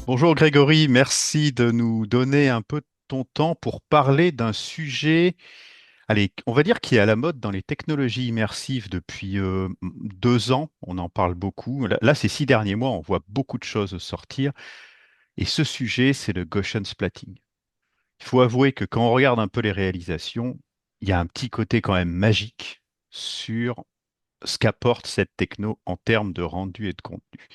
Bonjour Grégory, merci de nous donner un peu de ton temps pour parler d'un sujet, allez, on va dire qui est à la mode dans les technologies immersives depuis 2 ans. On en parle beaucoup. Là, ces 6 derniers mois, on voit beaucoup de choses sortir. Et ce sujet, c'est le Gaussian splatting. Il faut avouer que quand on regarde un peu les réalisations, il y a un petit côté quand même magique sur ce qu'apporte cette techno en termes de rendu et de contenu.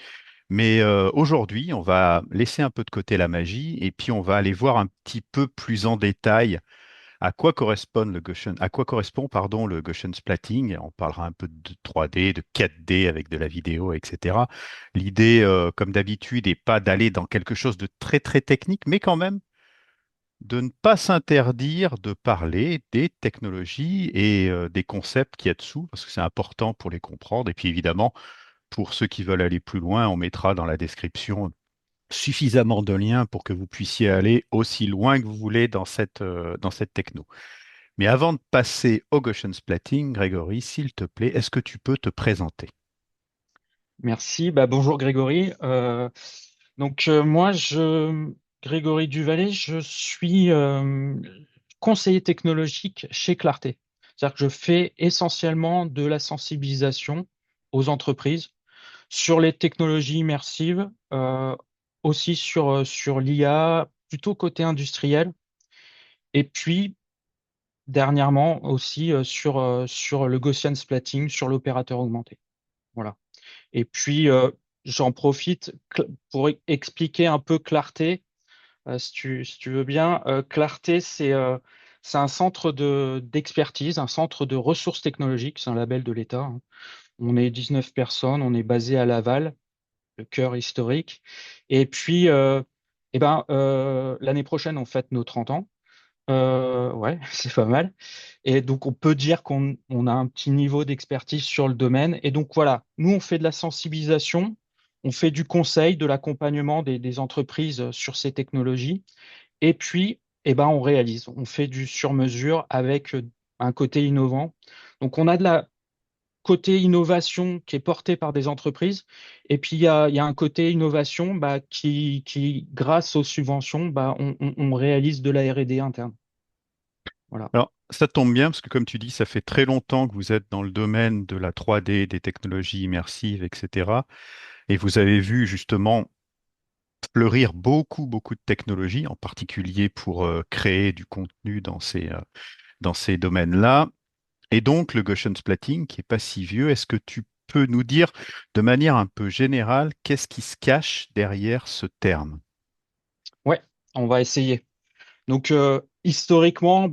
Mais aujourd'hui, on va laisser un peu de côté la magie et puis on va aller voir un petit peu plus en détail à quoi correspond, pardon, le Gaussian splatting. On parlera un peu de 3D, de 4D avec de la vidéo, etc. L'idée, comme d'habitude, n'est pas d'aller dans quelque chose de très très technique, mais quand même de ne pas s'interdire de parler des technologies et des concepts qu'il y a dessous, parce que c'est important pour les comprendre. Et puis évidemment, pour ceux qui veulent aller plus loin, on mettra dans la description suffisamment de liens pour que vous puissiez aller aussi loin que vous voulez dans cette techno. Mais avant de passer au Gaussian splatting, Grégory, s'il te plaît, est-ce que tu peux te présenter? Merci. Bonjour Grégory. Moi, Grégory Duvallée, je suis conseiller technologique chez Clarté. C'est-à-dire que je fais essentiellement de la sensibilisation aux entreprises sur les technologies immersives, aussi sur l'IA, plutôt côté industriel, et puis dernièrement aussi sur le Gaussian splatting, sur l'opérateur augmenté. Voilà. Et puis, j'en profite pour expliquer un peu Clarté, si tu veux bien. Clarté, c'est un centre d'expertise, un centre de ressources technologiques, c'est un label de l'État, hein. On est 19 personnes, on est basé à Laval, le cœur historique. Et puis, l'année prochaine, on fête nos 30 ans. Ouais, c'est pas mal. Et donc, on peut dire qu'on a un petit niveau d'expertise sur le domaine. Et donc, voilà, nous, on fait de la sensibilisation, on fait du conseil, de l'accompagnement des entreprises sur ces technologies. Et puis, on réalise, on fait du sur-mesure avec un côté innovant. Donc, on a de la côté innovation qui est porté par des entreprises. Et puis, il y a un côté innovation qui, grâce aux subventions, on réalise de la R&D interne. Voilà. Alors, ça tombe bien parce que comme tu dis, ça fait très longtemps que vous êtes dans le domaine de la 3D, des technologies immersives, etc. Et vous avez vu justement fleurir beaucoup de technologies, en particulier pour créer du contenu dans ces domaines-là. Et donc, le Gaussian splatting, qui est pas si vieux, est-ce que tu peux nous dire de manière un peu générale, qu'est-ce qui se cache derrière ce terme? Ouais, on va essayer. Donc, historiquement,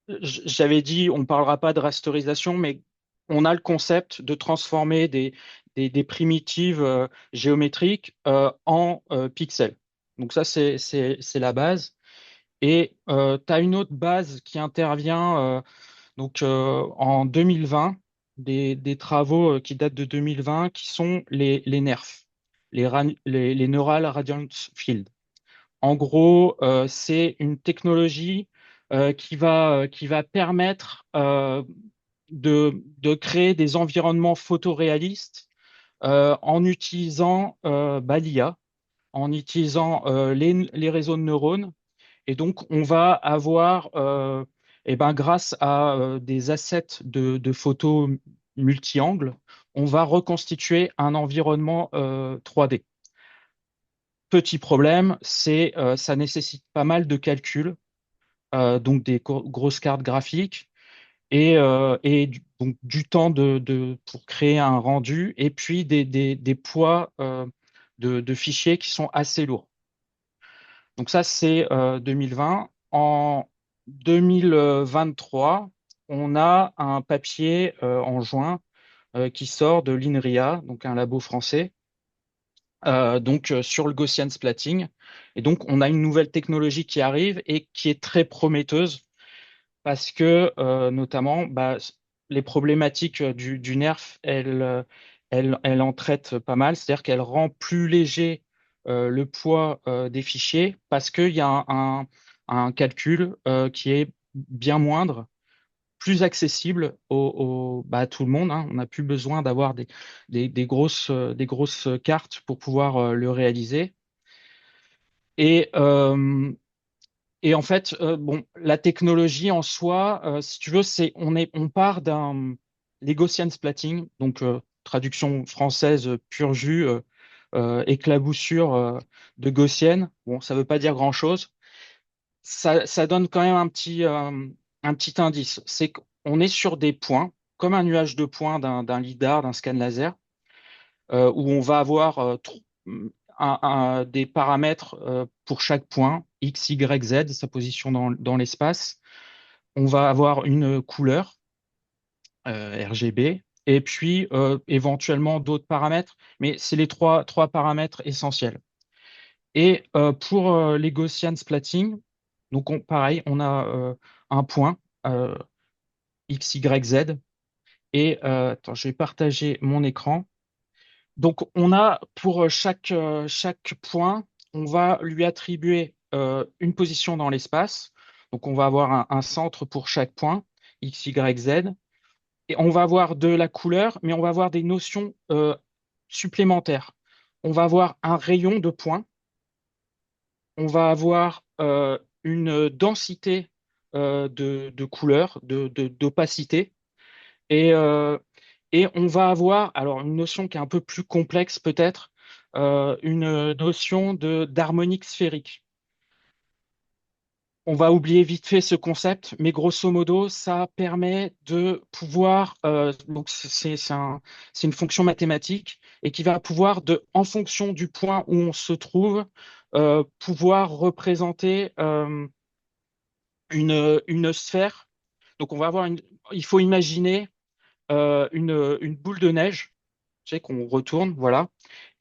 j'avais dit, on ne parlera pas de rasterisation, mais on a le concept de transformer des primitives géométriques en pixels. Donc ça, c'est la base. Et tu as une autre base qui intervient en 2020, des travaux qui datent de 2020, qui sont les NERF, les Neural Radiance Field. En gros, c'est une technologie qui va permettre de créer des environnements photoréalistes en utilisant l'IA, en utilisant les réseaux de neurones. Et donc, on va avoir, grâce à des assets de photos multi-angles, on va reconstituer un environnement 3D. Petit problème, ça nécessite pas mal de calculs, donc des grosses cartes graphiques donc du temps pour créer un rendu et puis des poids de fichiers qui sont assez lourds. Donc ça, c'est 2020. En 2023, on a un papier en juin qui sort de l'INRIA, donc un labo français, sur le Gaussian splatting. Et donc, on a une nouvelle technologie qui arrive et qui est très prometteuse parce que, notamment, les problématiques du nerf, elle en traite pas mal, c'est-à-dire qu'elle rend plus léger le poids des fichiers parce qu'il y a un calcul qui est bien moindre, plus accessible à tout le monde, hein. On n'a plus besoin d'avoir des grosses cartes pour pouvoir le réaliser. Et, euh, et en fait, bon, la technologie en soi, si tu veux, on part d'un les Gaussian splatting, donc traduction française pur jus, éclaboussure de gaussienne. Bon, ça veut pas dire grand-chose. Ça donne quand même un petit indice. C'est qu'on est sur des points, comme un nuage de points d'un lidar, d'un scan laser, où on va avoir des paramètres pour chaque point, X, Y, Z, sa position dans l'espace. On va avoir une couleur, RGB, et puis éventuellement d'autres paramètres, mais c'est les trois paramètres essentiels. Et pour les Gaussian splatting, donc pareil, on a un point euh, X, Y, Z. Et attends, je vais partager mon écran. Donc on a pour chaque point, on va lui attribuer une position dans l'espace. Donc on va avoir un centre pour chaque point, X, Y, Z. Et on va avoir de la couleur, mais on va avoir des notions supplémentaires. On va avoir un rayon de points, on va avoir une densité de couleurs, d'opacité, et, euh, et on va avoir, alors une notion qui est un peu plus complexe peut-être, une notion d'harmonique sphérique. On va oublier vite fait ce concept, mais grosso modo, ça permet de pouvoir, donc c'est une fonction mathématique et qui va pouvoir, en fonction du point où on se trouve, pouvoir représenter une sphère. Donc on va avoir il faut imaginer une boule de neige, tu sais, qu'on retourne, voilà.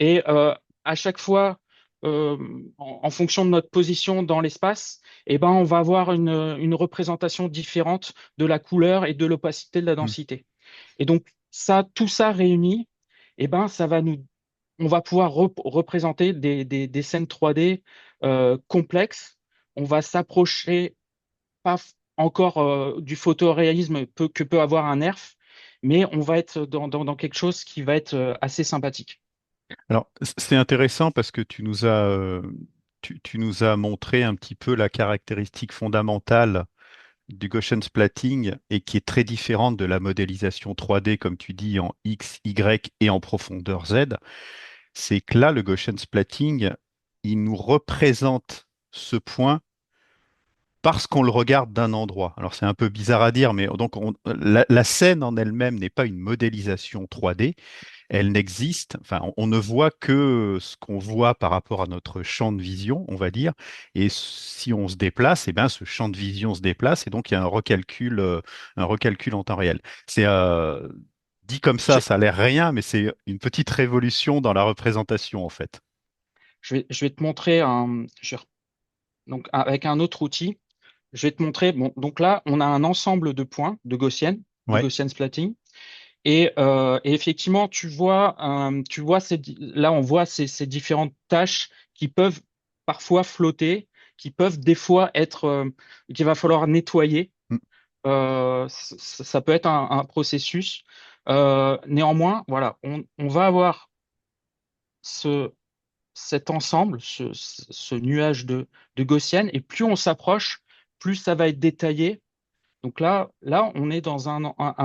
Et à chaque fois, en fonction de notre position dans l'espace, eh ben, on va avoir une représentation différente de la couleur et de l'opacité de la Hmm. densité. Et donc, tout ça réuni, eh ben, on va pouvoir représenter des scènes 3D complexes. On va s'approcher pas encore du photoréalisme que peut avoir un nerf, mais on va être dans quelque chose qui va être assez sympathique. Alors, c'est intéressant parce que tu nous as montré un petit peu la caractéristique fondamentale du Gaussian splatting et qui est très différente de la modélisation 3D, comme tu dis, en X, Y et en profondeur Z. C'est que là, le Gaussian splatting, il nous représente ce point parce qu'on le regarde d'un endroit. Alors c'est un peu bizarre à dire, mais donc la scène en elle-même n'est pas une modélisation 3D, elle n'existe, enfin on ne voit que ce qu'on voit par rapport à notre champ de vision, on va dire, et si on se déplace, eh ben, ce champ de vision se déplace, et donc il y a un recalcul en temps réel. C'est dit comme Je, ça a l'air rien, mais c'est une petite révolution dans la représentation en fait. je vais te montrer donc, avec un autre outil. Je vais te montrer. Bon, donc là, on a un ensemble de points de Ouais. Gaussian splatting. Et effectivement, là, on voit ces différentes tâches qui peuvent parfois flotter, qui peuvent des fois qu'il va falloir nettoyer. Mm. Ça peut être un processus. Néanmoins, voilà, on va avoir ce, cet ensemble, ce nuage de Gaussienne, et plus on s'approche, plus ça va être détaillé. Donc là, on est dans un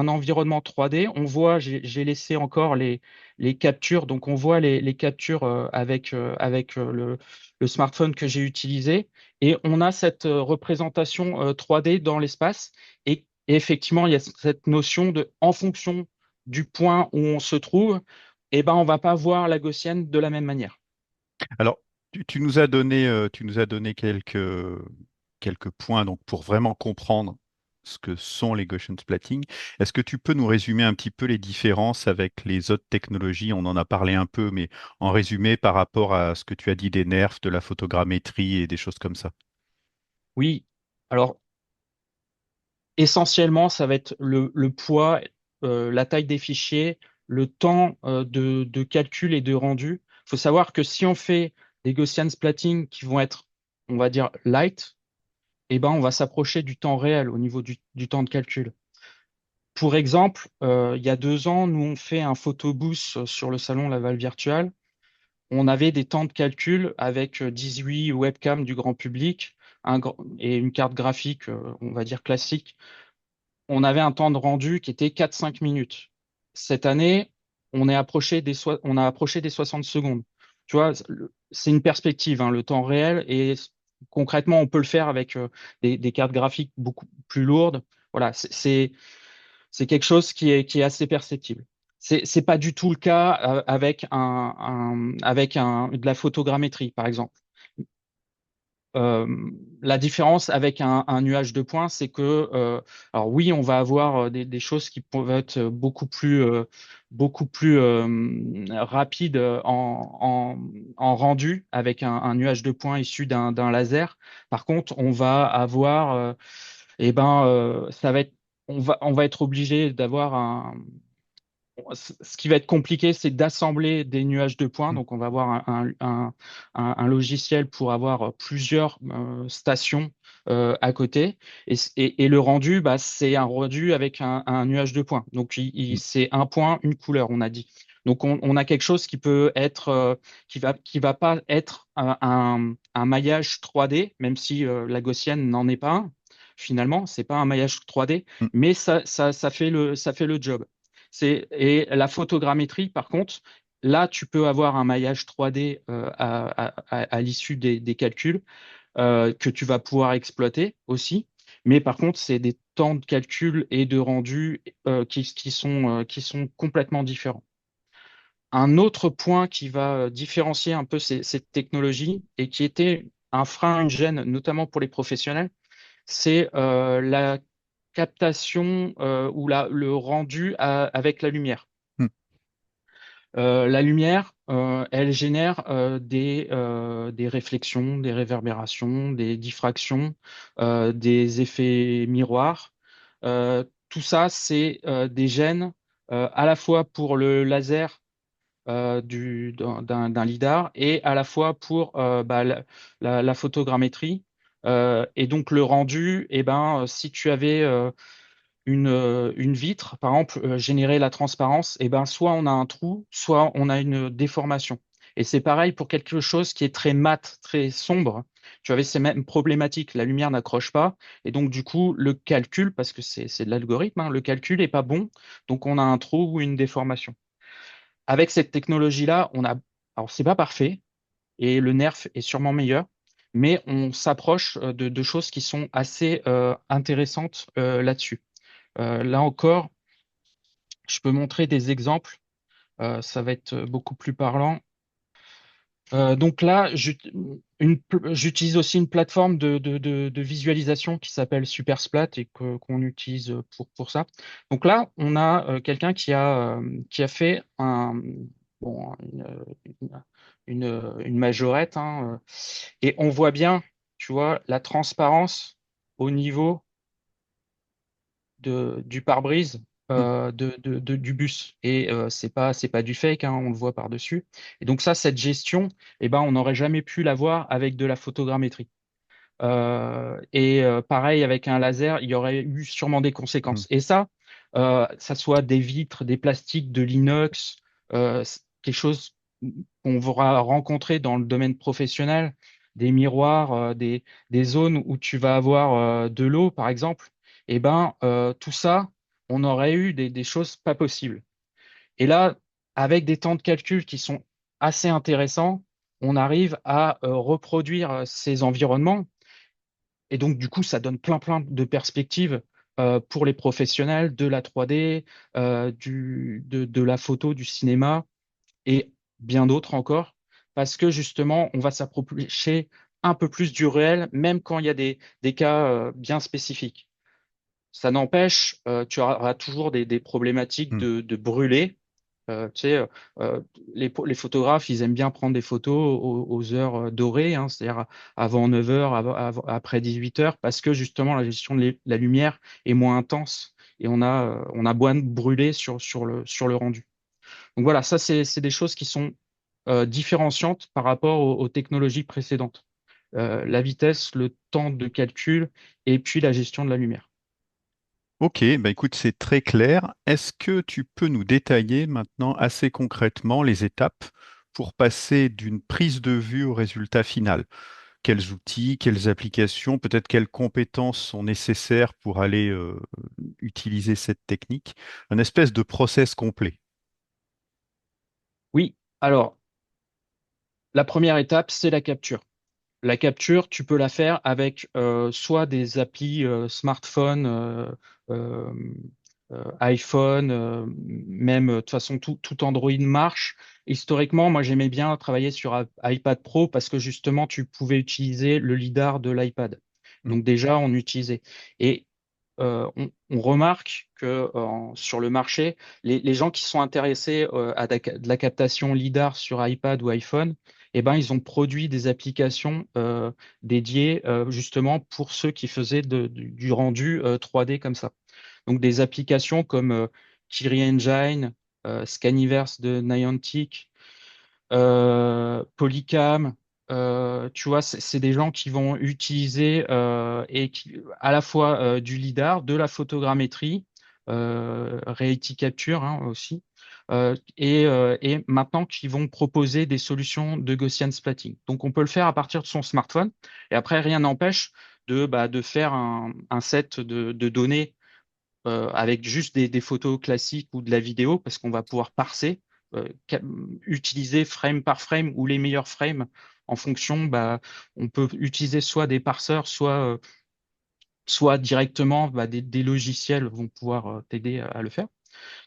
environnement 3D. On voit, j'ai laissé encore les captures. Donc, on voit les captures avec le smartphone que j'ai utilisé. Et on a cette représentation 3D dans l'espace. Et effectivement, il y a cette notion en fonction du point où on se trouve, eh ben, on va pas voir la gaussienne de la même manière. Alors, tu nous as donné quelques points donc pour vraiment comprendre ce que sont les Gaussian splatting. Est-ce que tu peux nous résumer un petit peu les différences avec les autres technologies? On en a parlé un peu, mais en résumé par rapport à ce que tu as dit des nerfs, de la photogrammétrie et des choses comme ça. Oui. Alors, essentiellement, ça va être le poids, la taille des fichiers, le temps de calcul et de rendu. Il faut savoir que si on fait des Gaussian splatting qui vont être, on va dire, light, eh ben, on va s'approcher du temps réel au niveau du temps de calcul. Pour exemple, il y a 2 ans, nous, on fait un photobooth sur le salon Laval Virtual. On avait des temps de calcul avec 18 webcams du grand public et une carte graphique, on va dire classique. On avait un temps de rendu qui était 4-5 minutes. Cette année, on a approché des 60 secondes. Tu vois, c'est une perspective, hein, le temps réel, et concrètement, on peut le faire avec des cartes graphiques beaucoup plus lourdes. Voilà, c'est quelque chose qui est assez perceptible. C'est pas du tout le cas avec de la photogrammétrie, par exemple. Euh, la différence avec un nuage de points, c'est que, alors oui, on va avoir des choses qui peuvent être beaucoup plus rapides en rendu avec un nuage de points issu d'un laser. Par contre, on va avoir, ça va être, on va être obligé d'avoir ce qui va être compliqué, c'est d'assembler des nuages de points. Mm. Donc, on va avoir un logiciel pour avoir plusieurs stations à côté. Et le rendu, bah, c'est un rendu avec un nuage de points. Donc, Mm. c'est un point, une couleur, on a dit. Donc, on a quelque chose qui peut être, qui va pas être un maillage 3D, même si la gaussienne n'en est pas un. Finalement, c'est pas un maillage 3D, Mm. mais ça fait le job. Et la photogrammétrie, par contre, là, tu peux avoir un maillage 3D à l'issue des calculs que tu vas pouvoir exploiter aussi. Mais par contre, c'est des temps de calcul et de rendu qui sont complètement différents. Un autre point qui va différencier un peu cette technologie et qui était un frein, une gêne, notamment pour les professionnels, c'est la captation le rendu avec la lumière. Mm. La lumière, elle génère des réflexions, des réverbérations, des diffractions, des effets miroirs. Tout ça, c'est des gènes à la fois pour le laser d'un lidar et à la fois pour la photogrammétrie. Et donc le rendu, eh ben, si tu avais une vitre, par exemple, générer la transparence, et ben, soit on a un trou, soit on a une déformation. Et c'est pareil pour quelque chose qui est très mat, très sombre. Tu avais ces mêmes problématiques. La lumière n'accroche pas. Et donc, du coup, le calcul, parce que c'est de l'algorithme, hein, le calcul n'est pas bon. Donc, on a un trou ou une déformation. Avec cette technologie-là, alors c'est pas parfait et le nerf est sûrement meilleur, mais on s'approche de choses qui sont assez intéressantes là-dessus. Là encore, je peux montrer des exemples, ça va être beaucoup plus parlant. Donc là, j'utilise aussi une plateforme de visualisation qui s'appelle Supersplat et qu'on utilise pour ça. Donc là, on a quelqu'un qui a fait bon, une majorette, hein, et on voit bien, tu vois, la transparence au niveau du pare-brise Mm. du bus. Et c'est pas du fake, hein, on le voit par-dessus. Et donc ça, cette gestion, eh ben, on n'aurait jamais pu l'avoir avec de la photogrammétrie. Pareil, avec un laser, il y aurait eu sûrement des Mm. conséquences. Et ça soit des vitres, des plastiques, de l'inox, c'est quelque chose qu'on va rencontrer dans le domaine professionnel, des miroirs, des zones où tu vas avoir de l'eau, par exemple. Et ben, tout ça, on aurait eu des choses pas possibles. Et là, avec des temps de calcul qui sont assez intéressants, on arrive à reproduire ces environnements et donc, du coup, ça donne plein de perspectives pour les professionnels de la 3D, de la photo, du cinéma et bien d'autres encore, parce que justement, on va s'approcher un peu plus du réel, même quand il y a des cas bien spécifiques. Ça n'empêche, tu auras toujours des problématiques Mm. de brûler. Tu sais, euh, les photographes, ils aiment bien prendre des photos aux heures dorées, hein, c'est-à-dire avant 9 heures, après 18 heures, parce que justement, la gestion de la lumière est moins intense et on a moins brûler sur le rendu. Donc voilà, ça, c'est des choses qui sont différenciantes par rapport aux technologies précédentes. La vitesse, le temps de calcul et puis la gestion de la lumière. Ok, bah écoute, c'est très clair. Est-ce que tu peux nous détailler maintenant assez concrètement les étapes pour passer d'une prise de vue au résultat final? Quels outils, quelles applications, peut-être quelles compétences sont nécessaires pour aller utiliser cette technique? Un espèce de process complet. Oui, alors la première étape, c'est la capture. La capture, tu peux la faire avec soit des applis smartphone, euh, iPhone, même de toute façon tout Android marche. Historiquement, moi j'aimais bien travailler sur iPad Pro parce que justement tu pouvais utiliser le lidar de l'iPad. Hmm. Donc déjà on utilisait. Et on remarque que sur le marché, les gens qui sont intéressés à de la captation lidar sur iPad ou iPhone, eh ben, ils ont produit des applications dédiées justement pour ceux qui faisaient du rendu 3D comme ça. Donc des applications comme Kiri Engine, Scaniverse de Niantic, Polycam, tu vois, c'est des gens qui vont utiliser à la fois du lidar, de la photogrammétrie, reality capture hein, aussi, et maintenant qui vont proposer des solutions de Gaussian splatting. Donc on peut le faire à partir de son smartphone, et après rien n'empêche de faire un set de données avec juste des photos classiques ou de la vidéo, parce qu'on va pouvoir parser, ca- utiliser frame par frame ou les meilleurs frames en fonction, on peut utiliser soit des parseurs, soit directement des logiciels vont pouvoir t'aider à le faire.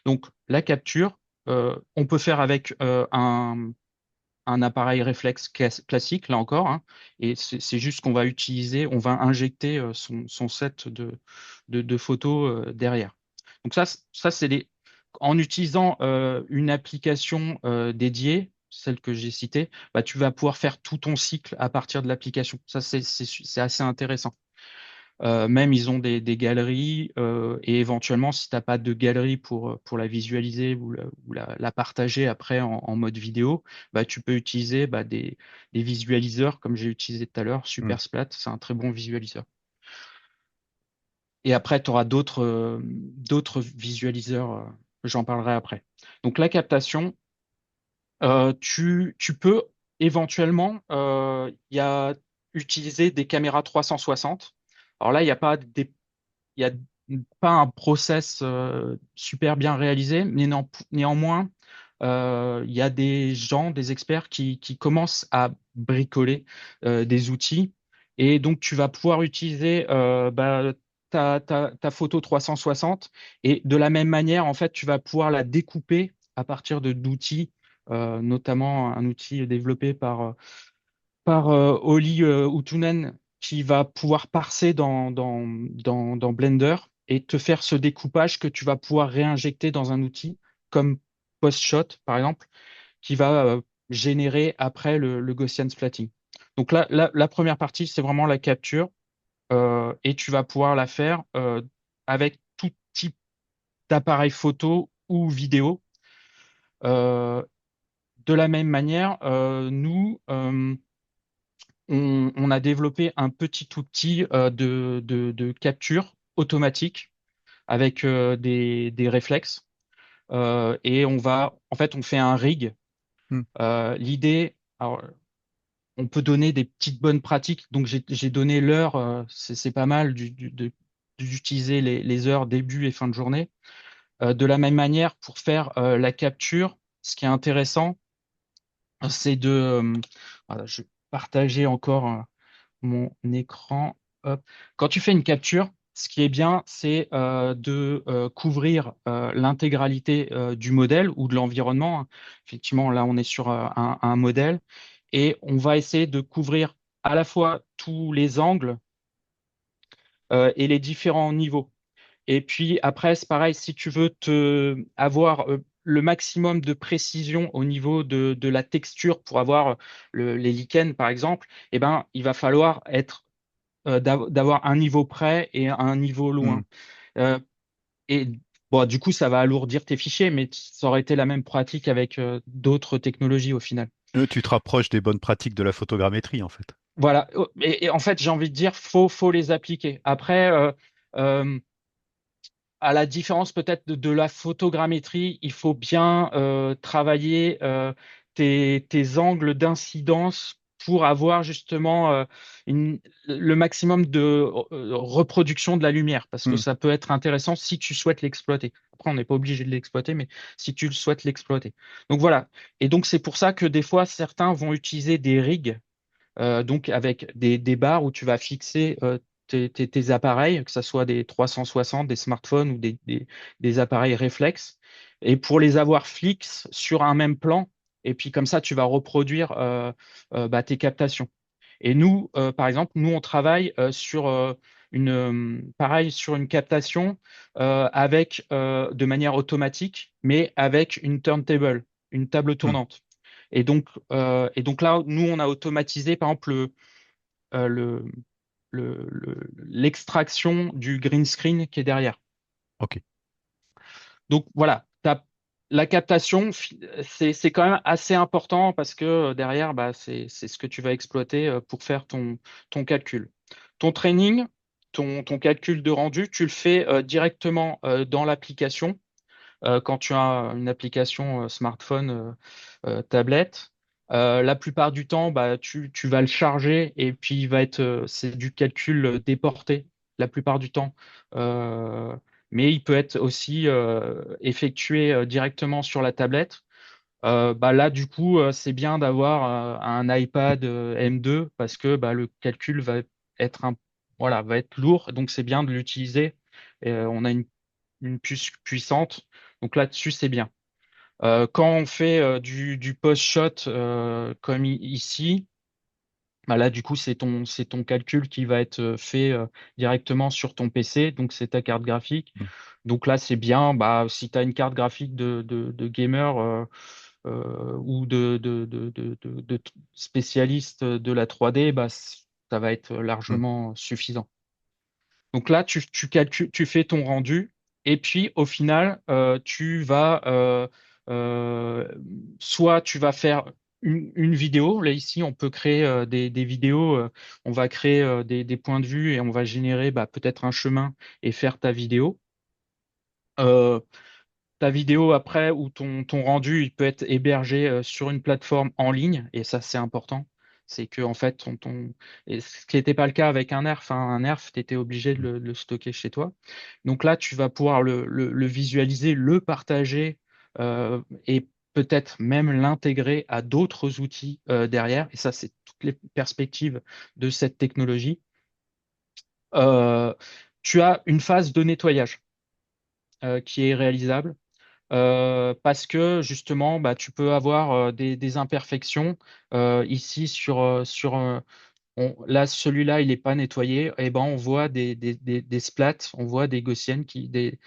Donc la capture, on peut faire avec un appareil réflexe classique, là encore, hein, et c'est juste qu'on va utiliser, on va injecter son set de photos derrière. Donc ça c'est en utilisant une application dédiée, celle que j'ai citée, tu vas pouvoir faire tout ton cycle à partir de l'application. Ça, c'est assez intéressant. Même ils ont des galeries et éventuellement, si tu n'as pas de galerie pour la visualiser ou la partager après en mode vidéo, tu peux utiliser des visualiseurs comme j'ai utilisé tout à l'heure. Hmm. Supersplat, c'est un très bon visualiseur. Et après, tu auras d'autres visualiseurs, j'en parlerai après. Donc la captation, tu peux éventuellement utiliser des caméras 360. Alors là, il y a pas un process super bien réalisé, mais néanmoins, il y a des gens, des experts qui commencent à bricoler des outils. Et donc, tu vas pouvoir utiliser ta photo 360 et de la même manière, en fait, tu vas pouvoir la découper à partir d'outils, notamment un outil développé par Olli Utunen qui va pouvoir parser dans Blender et te faire ce découpage que tu vas pouvoir réinjecter dans un outil comme PostShot, par exemple, qui va générer après le Gaussian splatting. Donc là, la première partie, c'est vraiment la capture et tu vas pouvoir la faire avec tout type d'appareil photo ou vidéo. Euh, de la même manière, nous, on a développé un petit outil de capture automatique avec des réflexes. Et en fait, on fait un rig. Hmm. L'idée, alors, on peut donner des petites bonnes pratiques. Donc, j'ai donné l'heure, c'est pas mal d'utiliser les heures début et fin de journée. De la même manière, pour faire la capture, ce qui est intéressant, c'est voilà, je vais partager encore mon écran. Hop. Quand tu fais une capture, ce qui est bien, c'est de couvrir l'intégralité du modèle ou de l'environnement, hein. Effectivement, là, on est sur un modèle et on va essayer de couvrir à la fois tous les angles et les différents niveaux. Et puis après, c'est pareil, si tu veux avoir le maximum de précision au niveau de la texture pour avoir les lichens, par exemple, eh ben, il va falloir d'avoir un niveau près et un niveau Hmm. loin. Euh, et bon, du coup, ça va alourdir tes fichiers, mais ça aurait été la même pratique avec d'autres technologies au final. Tu te rapproches des bonnes pratiques de la photogrammétrie, en fait. Voilà. Et en fait, j'ai envie de dire, faut les appliquer. Après, euh, à la différence peut-être de la photogrammétrie, il faut bien travailler tes angles d'incidence pour avoir justement le maximum de reproduction de la lumière, parce que Hmm. ça peut être intéressant si tu souhaites l'exploiter. Après, on n'est pas obligé de l'exploiter, mais si tu le souhaites l'exploiter. Donc voilà. Et donc c'est pour ça que des fois, certains vont utiliser des rigs donc avec des barres où tu vas fixer tes appareils, que ce soit des 360, des smartphones ou des appareils réflexes, et pour les avoir fixes sur un même plan, et puis comme ça, tu vas reproduire bah, tes captations. Et nous, par exemple, nous, on travaille sur pareil, sur une captation avec, de manière automatique, mais avec une turntable, une table Hmm. tournante. Et donc là, nous, on a automatisé, par exemple, euh, le, l'extraction du green screen qui est derrière. Ok. Donc voilà, la captation, c'est quand même assez important parce que derrière, bah, c'est ce que tu vas exploiter pour faire ton calcul. Ton training, ton calcul de rendu, tu le fais directement dans l'application quand tu as une application smartphone, tablette. La plupart du temps, bah, tu vas le charger et puis c'est du calcul déporté la plupart du temps. Euh, mais il peut être aussi effectué directement sur la tablette. Bah là, du coup, c'est bien d'avoir un iPad M2 parce que bah, le calcul être voilà, va être lourd, donc c'est bien de l'utiliser. On a une puce puissante. Donc là-dessus, c'est bien. Quand on fait du post-shot comme ici, bah là, du coup, c'est ton calcul qui va être fait directement sur ton PC. Donc, c'est ta carte graphique. Hmm. Donc là, c'est bien. Bah, si tu as une carte graphique de gamer ou de spécialiste de la 3D, bah, ça va être Hmm. largement suffisant. Donc là, tu fais ton rendu et puis au final, tu vas euh, soit tu vas faire une vidéo. Là ici, on peut créer des vidéos. On va créer des points de vue et on va générer bah, peut-être un chemin et faire ta vidéo. Euh, Ta vidéo après ou ton rendu, il peut être hébergé sur une plateforme en ligne, et ça, c'est important. C'est que, en fait, et ce qui n'était pas le cas avec un nerf, hein. Un nerf, tu étais obligé de le stocker chez toi. Donc là, tu vas pouvoir le visualiser, le partager et peut-être même l'intégrer à d'autres outils derrière. Et ça, c'est toutes les perspectives de cette technologie. Euh, Tu as une phase de nettoyage qui est réalisable parce que justement, bah, tu peux avoir des imperfections ici là, celui-là, il n'est pas nettoyé. Et ben, on voit des splats, on voit des gaussiennes des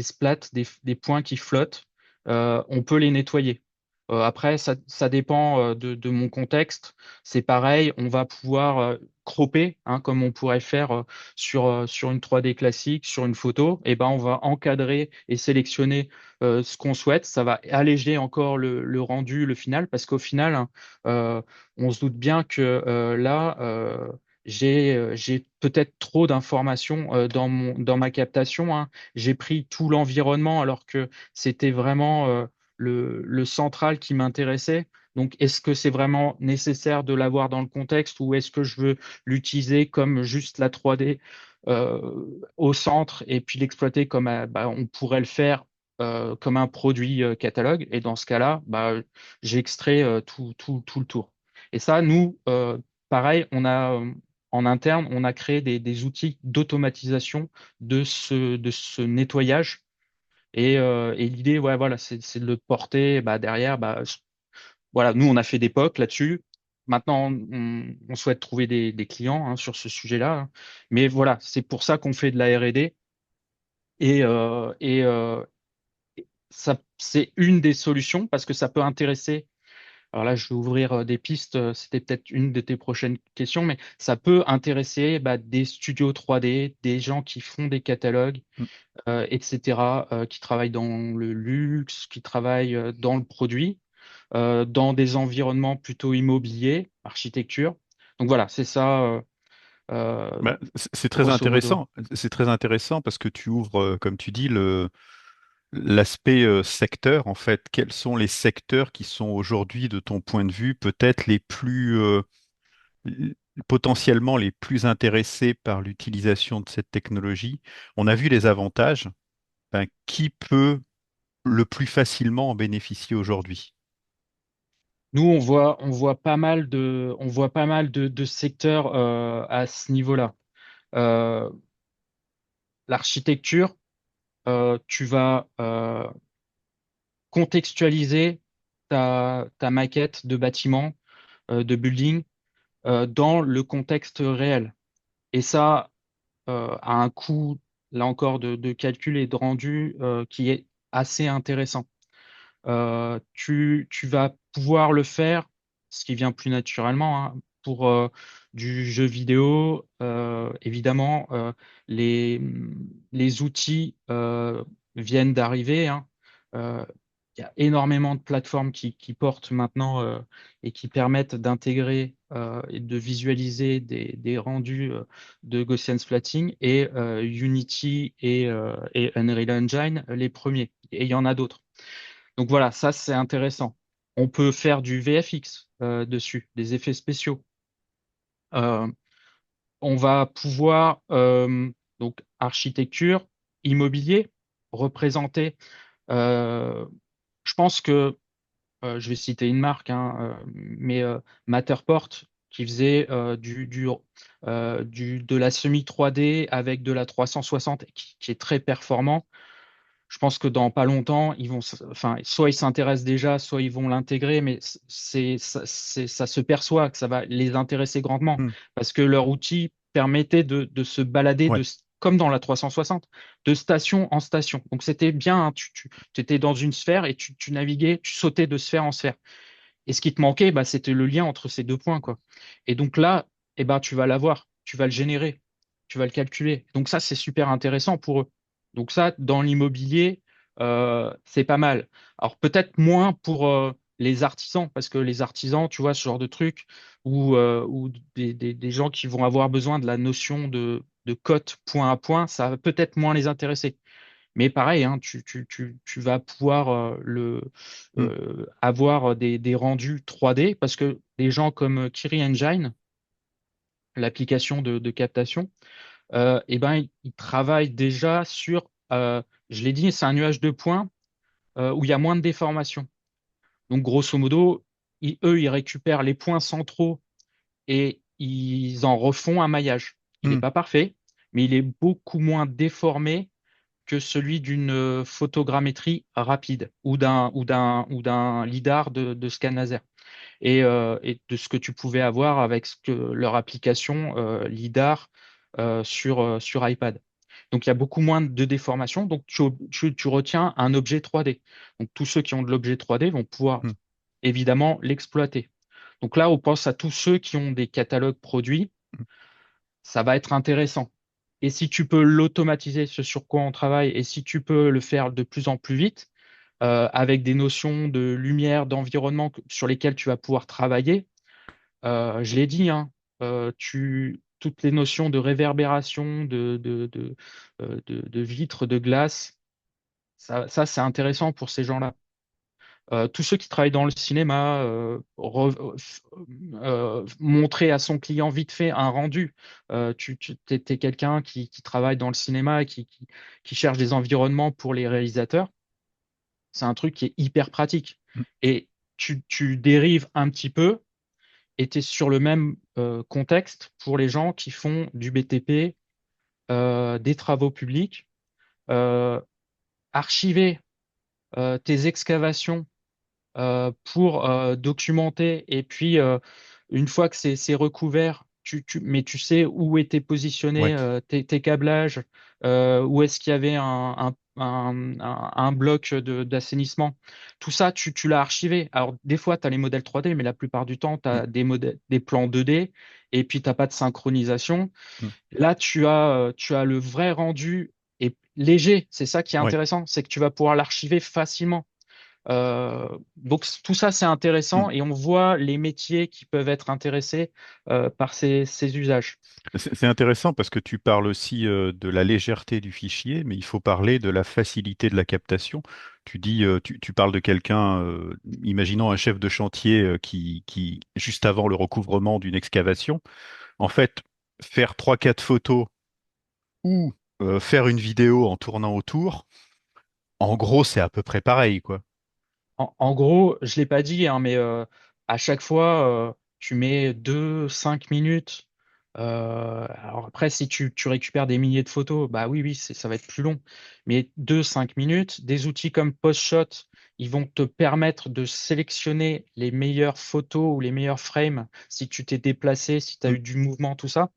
splats, des points qui flottent. On peut les nettoyer. Après, ça dépend de mon contexte. C'est pareil, on va pouvoir cropper, hein, comme on pourrait faire sur une 3D classique, sur une photo. Et ben, on va encadrer et sélectionner ce qu'on souhaite. Ça va alléger encore le rendu, le final, parce qu'au final, hein, on se doute bien que là, j'ai peut-être trop d'informations dans ma captation, hein. J'ai pris tout l'environnement alors que c'était vraiment le central qui m'intéressait. Donc, est-ce que c'est vraiment nécessaire de l'avoir dans le contexte ou est-ce que je veux l'utiliser comme juste la 3D au centre et puis l'exploiter comme bah, on pourrait le faire comme un produit catalogue? Et dans ce cas-là, bah, j'extrais tout le tour. Et ça, nous, pareil, en interne, on a créé des outils d'automatisation de ce nettoyage. Et l'idée, ouais, voilà, c'est de le porter bah, derrière. Bah, voilà, nous, on a fait des POC là-dessus. Maintenant, on souhaite trouver des clients hein, sur ce sujet-là, hein. Mais voilà, c'est pour ça qu'on fait de la R&D. Et ça, c'est une des solutions parce que ça peut intéresser. Alors là, je vais ouvrir des pistes. C'était peut-être une de tes prochaines questions, mais ça peut intéresser bah, des studios 3D, des gens qui font des catalogues, Hmm. etc., qui travaillent dans le luxe, qui travaillent dans le produit, dans des environnements plutôt immobiliers, architecture. Donc voilà, c'est ça. Bah, c'est très grosso modo. intéressant. C'est très intéressant parce que tu ouvres, comme tu dis, l'aspect secteur, en fait. Quels sont les secteurs qui sont aujourd'hui, de ton point de vue, peut-être les plus potentiellement les plus intéressés par l'utilisation de cette technologie? On a vu les avantages. Ben, qui peut le plus facilement en bénéficier aujourd'hui? Nous, on voit pas mal de secteurs à ce niveau-là. Euh, L'architecture, tu vas contextualiser ta maquette de bâtiment, de building, dans le contexte réel. Et ça, a un coût, là encore, de calcul et de rendu qui est assez intéressant. Tu vas pouvoir le faire, ce qui vient plus naturellement, hein, pour du jeu vidéo. Évidemment, les, les outils viennent d'arriver, hein. Euh, il y a énormément de plateformes qui portent maintenant et qui permettent d'intégrer et de visualiser des rendus de Gaussian splatting et Unity et Unreal Engine, les premiers. Et il y en a d'autres. Donc voilà, ça c'est intéressant. On peut faire du VFX dessus, des effets spéciaux. Euh, on va pouvoir, donc architecture, immobilier, représenter. euh, je pense que, je vais citer une marque, hein, mais Matterport, qui faisait de la semi 3D avec de la 360, qui est très performant. Je pense que dans pas longtemps, enfin, soit ils s'intéressent déjà, soit ils vont l'intégrer, mais ça se perçoit que ça va les intéresser grandement Hmm. parce que leur outil permettait de se balader Ouais. comme dans la 360, de station en station. Donc c'était bien, hein, tu étais dans une sphère et tu naviguais, tu sautais de sphère en sphère. Et ce qui te manquait, bah, c'était le lien entre ces deux points, quoi. Et donc là, eh ben, tu vas l'avoir, tu vas le générer, tu vas le calculer. Donc ça, c'est super intéressant pour eux. Donc ça, dans l'immobilier, c'est pas mal. Alors peut-être moins pour les artisans, parce que les artisans, tu vois, ce genre de truc, ou des gens qui vont avoir besoin de la notion de cote point à point, ça va peut-être moins les intéresser. Mais pareil, hein, tu vas pouvoir Hmm. avoir des rendus 3D parce que des gens comme Kiri Engine, l'application de captation, eh ben, ils travaillent déjà sur, je l'ai dit, c'est un nuage de points où il y a moins de déformation. Donc, grosso modo, eux, ils récupèrent les points centraux et ils en refont un maillage. Il n'est Hmm. pas parfait, mais il est beaucoup moins déformé que celui d'une photogrammétrie rapide ou d'un lidar de scan laser et de ce que tu pouvais avoir avec leur application lidar sur iPad. Donc il y a beaucoup moins de déformation. Donc tu retiens un objet 3D. Donc tous ceux qui ont de l'objet 3D vont pouvoir Hmm. évidemment l'exploiter. Donc là, on pense à tous ceux qui ont des catalogues produits, ça va être intéressant. Et si tu peux l'automatiser, ce sur quoi on travaille, et si tu peux le faire de plus en plus vite, avec des notions de lumière, d'environnement sur lesquelles tu vas pouvoir travailler, je l'ai dit, hein, toutes les notions de réverbération, de vitres, de glace, ça c'est intéressant pour ces gens-là. Tous ceux qui travaillent dans le cinéma, montrer à son client vite fait un rendu. T'es quelqu'un qui travaille dans le cinéma et qui cherche des environnements pour les réalisateurs. C'est un truc qui est hyper pratique. Hmm. Et tu dérives un petit peu et tu es sur le même contexte pour les gens qui font du BTP, des travaux publics. Euh, Archiver tes excavations pour documenter. Et puis, une fois que c'est recouvert, mais tu sais où étaient Ouais. positionnés tes câblages, où est-ce qu'il y avait un bloc d'assainissement. Tout ça, tu l'as archivé. Alors, des fois, tu as les modèles 3D, mais la plupart du temps, tu Hmm. as des plans 2D, et puis tu n'as pas de synchronisation. Hmm. Là, tu as le vrai rendu et léger. C'est ça qui est Ouais. intéressant, c'est que tu vas pouvoir l'archiver facilement. Donc tout ça, c'est Hmm. intéressant et on voit les métiers qui peuvent être intéressés par ces usages. C'est intéressant parce que tu parles aussi de la légèreté du fichier, mais il faut parler de la facilité de la captation. Tu dis, tu parles de quelqu'un, imaginons un chef de chantier juste avant le recouvrement d'une excavation, en fait, faire trois, quatre photos ou faire une vidéo en tournant autour, en gros, c'est à peu près pareil, quoi. En gros, je l'ai pas dit, hein, mais à chaque fois, tu mets 2, 5 minutes. Alors après, si tu récupères des milliers de photos, bah oui, oui, ça va être plus long. Mais 2, 5 minutes, des outils comme PostShot, ils vont te permettre de sélectionner les meilleures photos ou les meilleurs frames si tu t'es déplacé, si tu as Hmm, eu du mouvement, tout ça.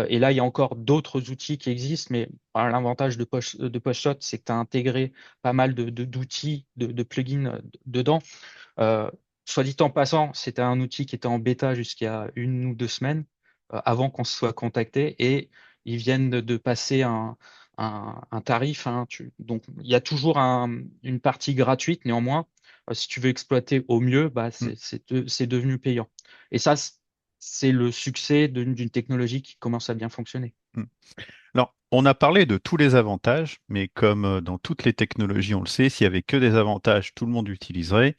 Et là, il y a encore d'autres outils qui existent, mais l'avantage de PostShot, c'est que tu as intégré pas mal d'outils, de plugins dedans. Euh, Soit dit en passant, c'était un outil qui était en bêta jusqu'à 1 ou 2 semaines avant qu'on se soit contacté et ils viennent de passer un tarif, hein. Donc, il y a toujours une partie gratuite, néanmoins. Si tu veux exploiter au mieux, bah, hmm, c'est devenu payant. Et ça, c'est le succès d'une technologie qui commence à bien fonctionner. hmm. Alors, on a parlé de tous les avantages, mais comme dans toutes les technologies, on le sait, s'il y avait que des avantages, tout le monde utiliserait.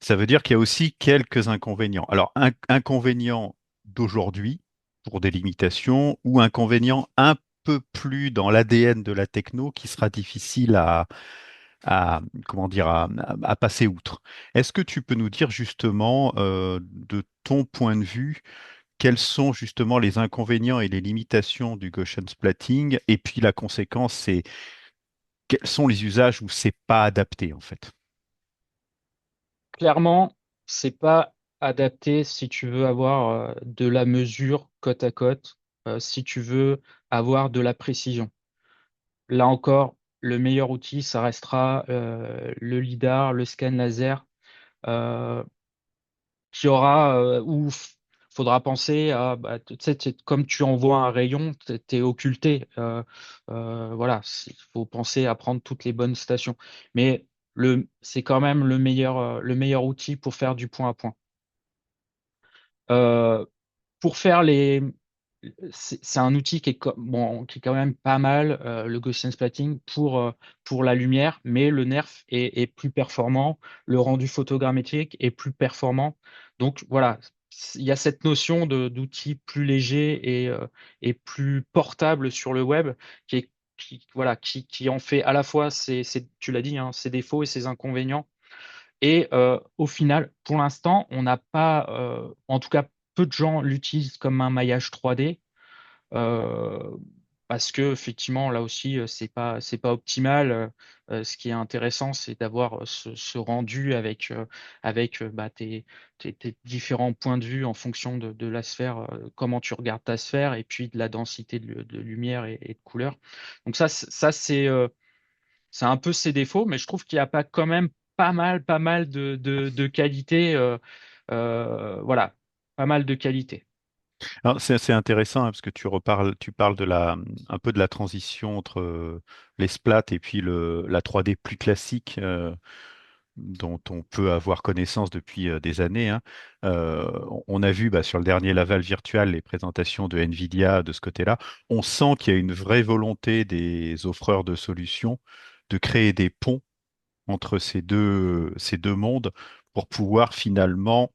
Ça veut dire qu'il y a aussi quelques inconvénients. Alors, inconvénients d'aujourd'hui pour des limitations ou inconvénients un peu plus dans l'ADN de la techno qui sera difficile comment dire, à passer outre. Est-ce que tu peux nous dire justement, de ton point de vue, quels sont justement les inconvénients et les limitations du Gaussian splatting? Et puis la conséquence, c'est quels sont les usages où c'est pas adapté en fait? Clairement, c'est pas adapté si tu veux avoir de la mesure côte à côte, si tu veux avoir de la précision. Là encore, le meilleur outil, ça restera le lidar, le scan laser, euh, qui aura ou faudra penser à bah, tu sais, comme tu envoies un rayon, t'es occulté. Voilà, il faut penser à prendre toutes les bonnes stations. Mais c'est quand même le meilleur outil pour faire du point à point. Euh, pour faire c'est un outil bon, qui est quand même pas mal, le Gaussian splatting, pour la lumière, mais le nerf est plus performant, le rendu photogrammétrique est plus performant. Donc voilà, il y a cette notion d'outil plus léger et plus portable sur le web voilà, qui en fait à la fois, tu l'as dit, hein, ses défauts et ses inconvénients. Et au final, pour l'instant, on n'a pas, en tout cas, peu de gens l'utilisent comme un maillage 3D euh, parce que effectivement, là aussi, c'est pas optimal. Ce qui est intéressant, c'est d'avoir ce rendu avec bah, tes différents points de vue en fonction de la sphère, comment tu regardes ta sphère, et puis de la densité de lumière et de couleur. Donc ça c'est un peu ses défauts, mais je trouve qu'il n'y a pas quand même pas mal de qualités. Voilà, pas mal de qualités. Alors, c'est intéressant hein, parce que tu parles de un peu de la transition entre les splats et puis la 3D plus classique dont on peut avoir connaissance depuis des années, hein. On a vu bah, sur le dernier Laval virtual les présentations de Nvidia de ce côté-là. On sent qu'il y a une vraie volonté des offreurs de solutions de créer des ponts entre ces deux mondes pour pouvoir finalement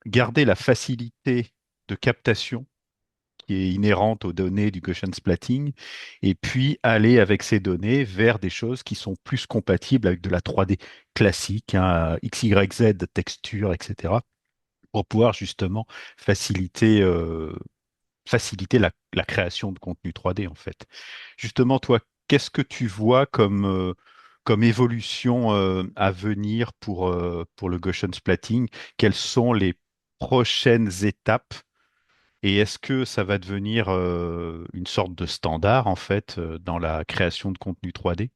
garder la facilité de captation qui est inhérente aux données du Gaussian splatting, et puis aller avec ces données vers des choses qui sont plus compatibles avec de la 3D classique, hein, XYZ, texture, etc., pour pouvoir justement faciliter, faciliter la création de contenu 3D, en fait. Justement, toi, qu'est-ce que tu vois comme, comme évolution à venir pour le Gaussian splatting? Quelles sont les prochaines étapes et est-ce que ça va devenir une sorte de standard en fait dans la création de contenu 3D?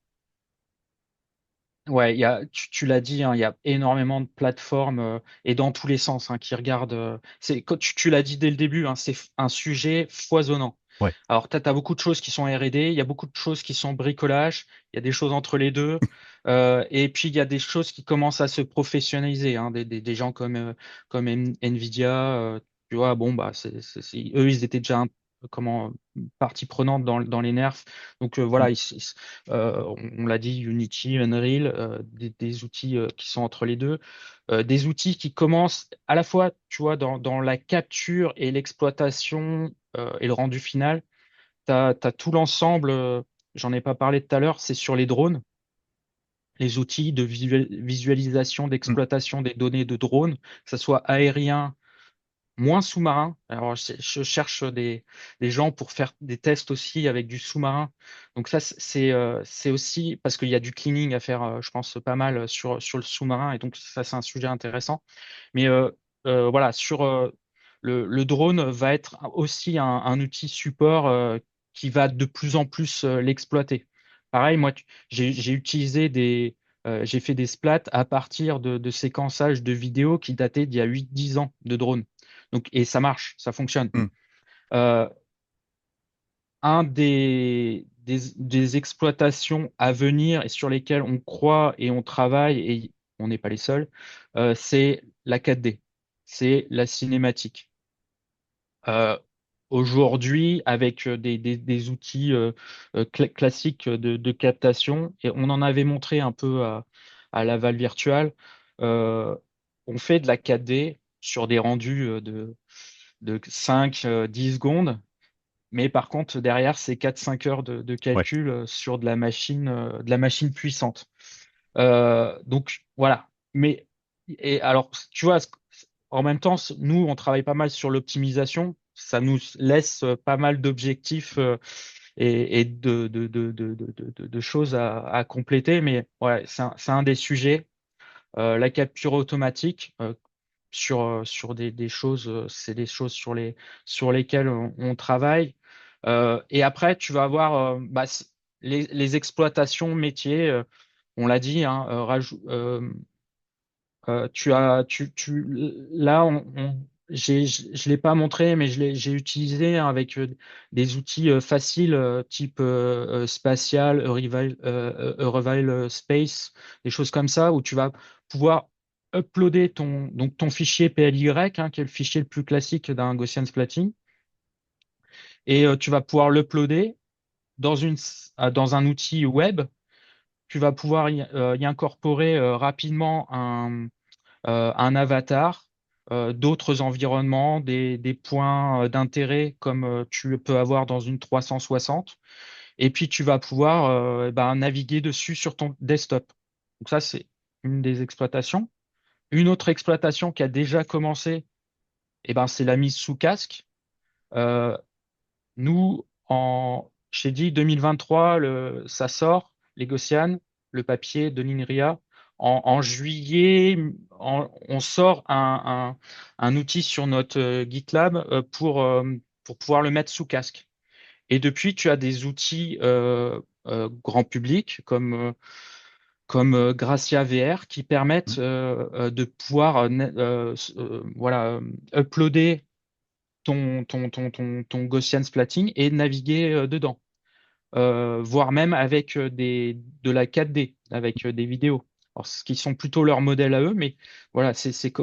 Ouais, tu l'as dit, hein, il y a énormément de plateformes et dans tous les sens, hein, qui regardent. C'est, tu l'as dit dès le début, hein, c'est un sujet foisonnant. Ouais. Alors, tu as beaucoup de choses qui sont R&D, il y a beaucoup de choses qui sont bricolage, il y a des choses entre les deux, et puis il y a des choses qui commencent à se professionnaliser, hein, des gens comme Nvidia, tu vois, bon, bah, eux, ils étaient déjà comment, partie prenante dans les nerfs. Donc, Mm. voilà, on l'a dit, Unity, Unreal, des outils qui sont entre les deux. Des outils qui commencent à la fois, tu vois, dans la capture et l'exploitation et le rendu final. Tu as tout l'ensemble, j'en ai pas parlé tout à l'heure, c'est sur les drones, les outils de visualisation, Mm. d'exploitation des données de drones, que ce soit aérien, moins sous-marin. Alors, je cherche des gens pour faire des tests aussi avec du sous-marin. Donc ça, c'est aussi parce qu'il y a du cleaning à faire, je pense, pas mal sur le sous-marin. Et donc ça, c'est un sujet intéressant. Mais voilà, le drone va être aussi un outil support qui va de plus en plus l'exploiter. Pareil, moi, j'ai utilisé j'ai fait des splats à partir de séquençage de vidéos qui dataient d'il y a 8 10 ans de drone. Donc, et ça marche, ça fonctionne. Mm. Euh, des exploitations à venir et sur lesquelles on croit et on travaille, et on n'est pas les seuls, c'est la 4D, c'est la cinématique. Euh, Aujourd'hui, avec des outils classiques de captation, et on en avait montré un peu à Laval Virtual, euh, on fait de la 4D sur des rendus de 5 10 secondes. Mais par contre, derrière, c'est 4 5 heures de Ouais. calcul sur de la machine puissante. Donc voilà. Mais et alors, tu vois, en même temps, nous, on travaille pas mal sur l'optimisation. Ça nous laisse pas mal d'objectifs et de choses à compléter. Mais ouais, c'est un des sujets. La capture automatique sur des choses, c'est des choses sur lesquelles on travaille. Et après, tu vas avoir bah, les exploitations métiers. On l'a dit, hein, là, je l'ai pas montré, mais j'ai utilisé hein, avec des outils faciles, type Spatial, Reveal Space, des choses comme ça, où tu vas pouvoir uploader donc ton fichier PLY, hein, qui est le fichier le plus classique d'un Gaussian splatting, et tu vas pouvoir l'uploader dans un outil web. Tu vas pouvoir y incorporer rapidement un avatar, d'autres environnements, des points d'intérêt comme tu peux avoir dans une 360. Et puis tu vas pouvoir ben, naviguer dessus sur ton desktop. Donc ça, c'est une des exploitations. Une autre exploitation qui a déjà commencé, eh ben, c'est la mise sous casque. Euh, Nous, j'ai dit 2023, ça sort, les Gaussian, le papier de l'INRIA. En juillet, on sort un outil sur notre GitLab pour pouvoir le mettre sous casque. Et depuis, tu as des outils grand public comme Gracia VR qui Mm. permettent de pouvoir voilà, uploader ton Gaussian splatting et naviguer dedans. Voire même avec de la 4D, avec des vidéos. Alors, ce qui sont plutôt leurs modèles à eux, mais voilà, c'est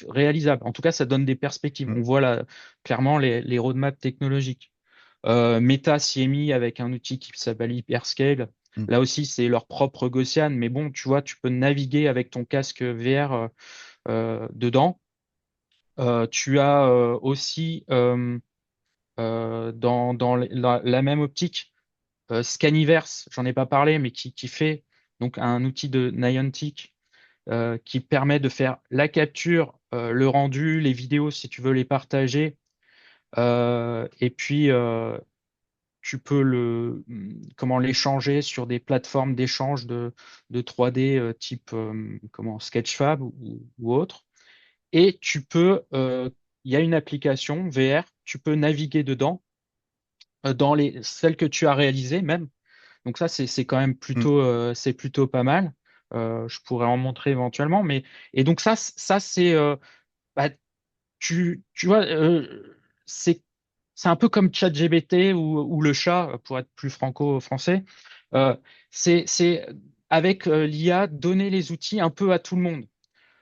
réalisable. En tout cas, ça donne des perspectives. Mm. On voit là, clairement les roadmaps technologiques. Meta s'y est mis avec un outil qui s'appelle Hyperscale. Mm. Là aussi, c'est leur propre Gaussian, mais bon, tu vois, tu peux naviguer avec ton casque VR dedans. Tu as aussi dans la même optique Scaniverse, j'en ai pas parlé, mais qui fait donc un outil de Niantic qui permet de faire la capture, le rendu, les vidéos si tu veux les partager, et puis tu peux comment l'échanger sur des plateformes d'échange de 3D type comment Sketchfab ou autre. Et il y a une application VR, tu peux naviguer dedans dans celles que tu as réalisées même. Donc ça, c'est quand même Mm. c'est plutôt pas mal. Je pourrais en montrer éventuellement, mais et donc ça c'est bah, tu vois c'est c'est un peu comme ChatGPT ou le chat, pour être plus franco-français. Euh, c'est avec l'IA, donner les outils un peu à tout le monde.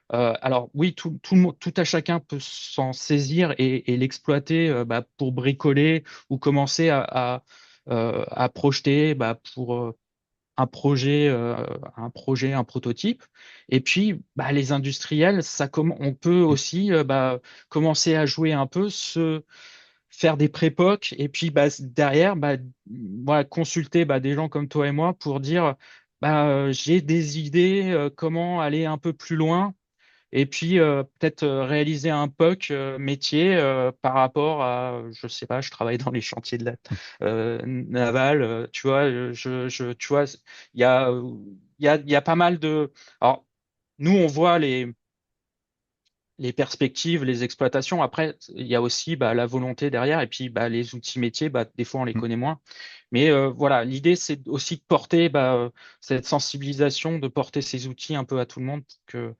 Alors oui, tout à chacun peut s'en saisir et l'exploiter pour bricoler ou commencer à projeter pour un projet, un prototype. Et puis les industriels, on peut aussi commencer à jouer un peu, se faire des prépocs et puis derrière voilà, consulter des gens comme toi et moi pour dire j'ai des idées, comment aller un peu plus loin et puis peut-être réaliser un POC métier par rapport à, je sais pas, je travaille dans les chantiers de la navale, tu vois, tu vois, il y a, il y a pas mal de. Alors, nous, on voit les perspectives, les exploitations. Après, il y a aussi la volonté derrière et puis les outils métiers, des fois, on les connaît moins. Mais voilà, l'idée, c'est aussi de porter cette sensibilisation, de porter ces outils un peu à tout le monde pour que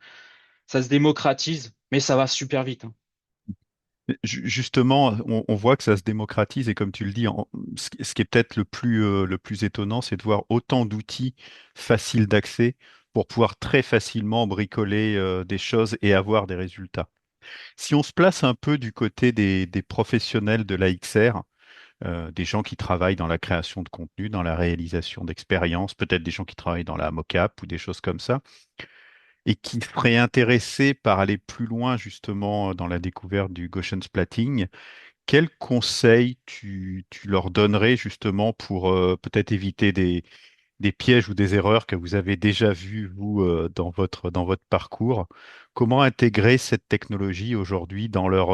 ça se démocratise, mais ça va super vite, hein. Justement, on voit que ça se démocratise et comme tu le dis, ce qui est peut-être le plus étonnant, c'est de voir autant d'outils faciles d'accès pour pouvoir très facilement bricoler des choses et avoir des résultats. Si on se place un peu du côté des professionnels de la XR, des gens qui travaillent dans la création de contenu, dans la réalisation d'expériences, peut-être des gens qui travaillent dans la mocap ou des choses comme ça, et qui seraient intéressés par aller plus loin justement dans la découverte du Gaussian splatting, quels conseils tu leur donnerais justement pour peut-être éviter des pièges ou des erreurs que vous avez déjà vues, vous, dans votre parcours? Comment intégrer cette technologie aujourd'hui dans leur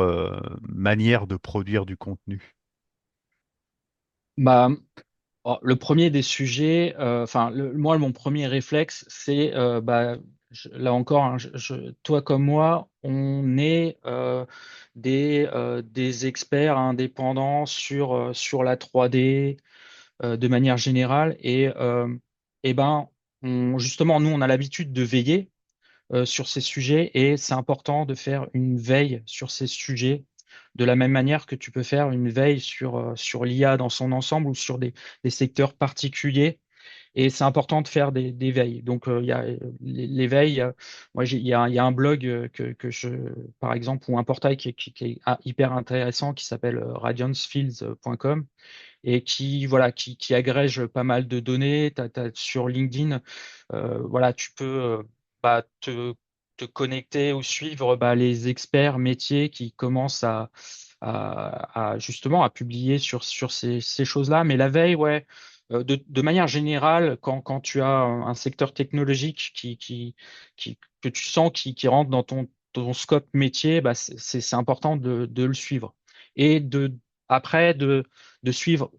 manière de produire du contenu? Bah, le premier des sujets, enfin, moi, mon premier réflexe, c'est, là encore, hein, toi comme moi, on est des experts indépendants sur la 3D de manière générale. Et ben, justement, nous, on a l'habitude de veiller sur ces sujets et c'est important de faire une veille sur ces sujets de la même manière que tu peux faire une veille sur l'IA dans son ensemble ou sur des secteurs particuliers. Et c'est important de faire des veilles. Donc, il y a les veilles. Moi, il y a un blog par exemple, ou un portail qui est hyper intéressant qui s'appelle radiancefields.com et qui, voilà, qui agrège pas mal de données. Sur LinkedIn, voilà, tu peux te connecter ou suivre les experts métiers qui commencent justement à publier sur ces choses-là. Mais la veille, ouais, de manière générale, quand tu as un secteur technologique que tu sens qui rentre dans ton scope métier, c'est important de le suivre. Et après, de suivre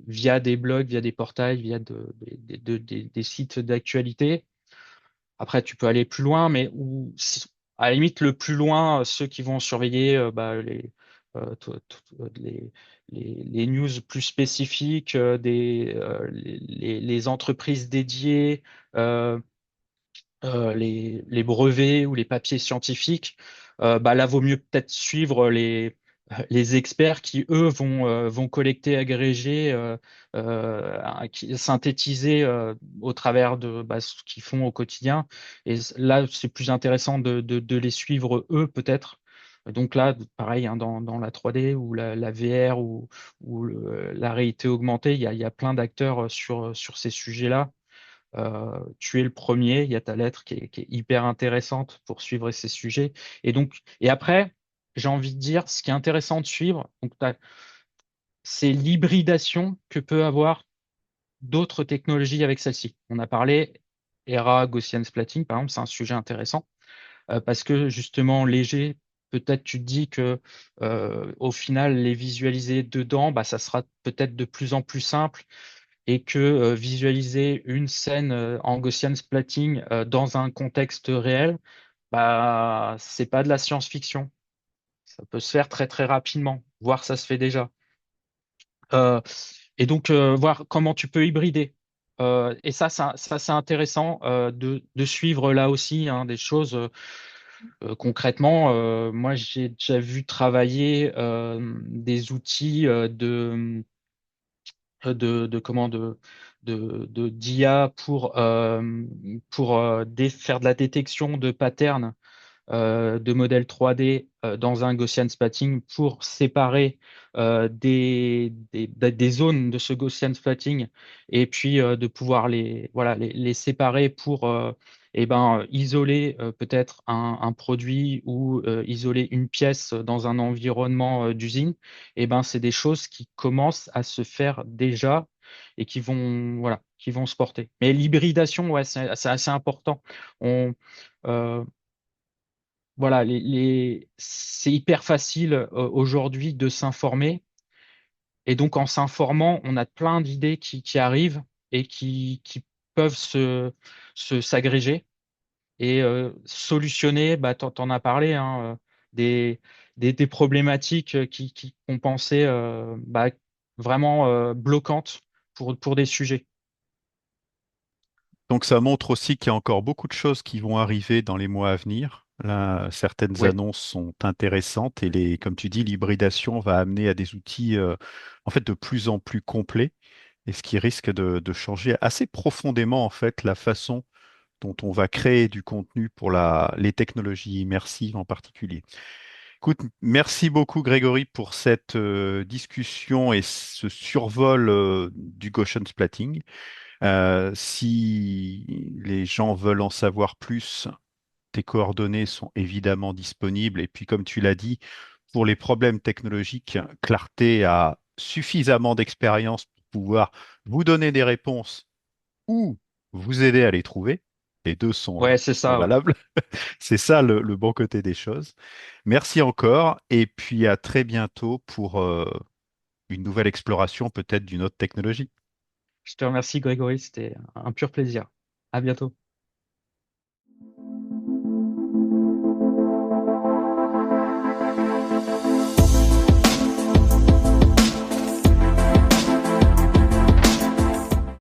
via des blogs, via des portails, via des sites d'actualité. Après, tu peux aller plus loin, mais à la limite, le plus loin, ceux qui vont surveiller les news plus spécifiques, les entreprises dédiées, euh, les brevets ou les papiers scientifiques, là, vaut mieux peut-être suivre les experts qui, eux, vont collecter, agréger, synthétiser au travers de ce qu'ils font au quotidien. Et là, c'est plus intéressant de les suivre, eux, peut-être. Donc là, pareil, hein, dans la 3D ou la VR ou la réalité augmentée, il y a plein d'acteurs sur ces sujets-là. Tu es le premier, il y a ta lettre qui est hyper intéressante pour suivre ces sujets. Et après, j'ai envie de dire, ce qui est intéressant de suivre, c'est l'hybridation que peut avoir d'autres technologies avec celle-ci. On a parlé ERA, Gaussian splatting, par exemple, c'est un sujet intéressant parce que justement léger, peut-être tu te dis que au final, les visualiser dedans, ça sera peut-être de plus en plus simple et que visualiser une scène en Gaussian splatting dans un contexte réel, c'est pas de la science-fiction. Ça peut se faire très très rapidement, voire ça se fait déjà. Euh, et donc voir comment tu peux hybrider. Et ça c'est intéressant de suivre là aussi hein, des choses. Concrètement, moi, j'ai déjà vu travailler des outils de comment d'IA pour faire de la détection de patterns de modèles 3D dans un Gaussian splatting pour séparer des zones de ce Gaussian splatting et puis de pouvoir voilà, les séparer pour isoler peut-être un produit ou isoler une pièce dans un environnement d'usine. C'est des choses qui commencent à se faire déjà et voilà, qui vont se porter. Mais l'hybridation, ouais, c'est assez important. On, euh, voilà, c'est hyper facile aujourd'hui de s'informer. Et donc, en s'informant, on a plein d'idées qui arrivent et qui peuvent s'agréger et solutionner, bah, t'en as parlé, hein, des, des problématiques qu'on pensait vraiment bloquantes pour des sujets. Donc ça montre aussi qu'il y a encore beaucoup de choses qui vont arriver dans les mois à venir. Là, certaines Oui, annonces sont intéressantes et comme tu dis, l'hybridation va amener à des outils en fait de plus en plus complets et ce qui risque de changer assez profondément en fait la façon dont on va créer du contenu pour les technologies immersives en particulier. Écoute, merci beaucoup Grégory pour cette discussion et ce survol du Gaussian splatting. Si les gens veulent en savoir plus, tes coordonnées sont évidemment disponibles. Et puis, comme tu l'as dit, pour les problèmes technologiques, Clarté a suffisamment d'expérience pour pouvoir vous donner des réponses ou vous aider à les trouver. Les deux ouais, c'est sont ça. Ouais. valables. C'est ça le bon côté des choses. Merci encore et puis à très bientôt pour une nouvelle exploration peut-être d'une autre technologie. Je te remercie, Grégory. C'était un pur plaisir. À bientôt.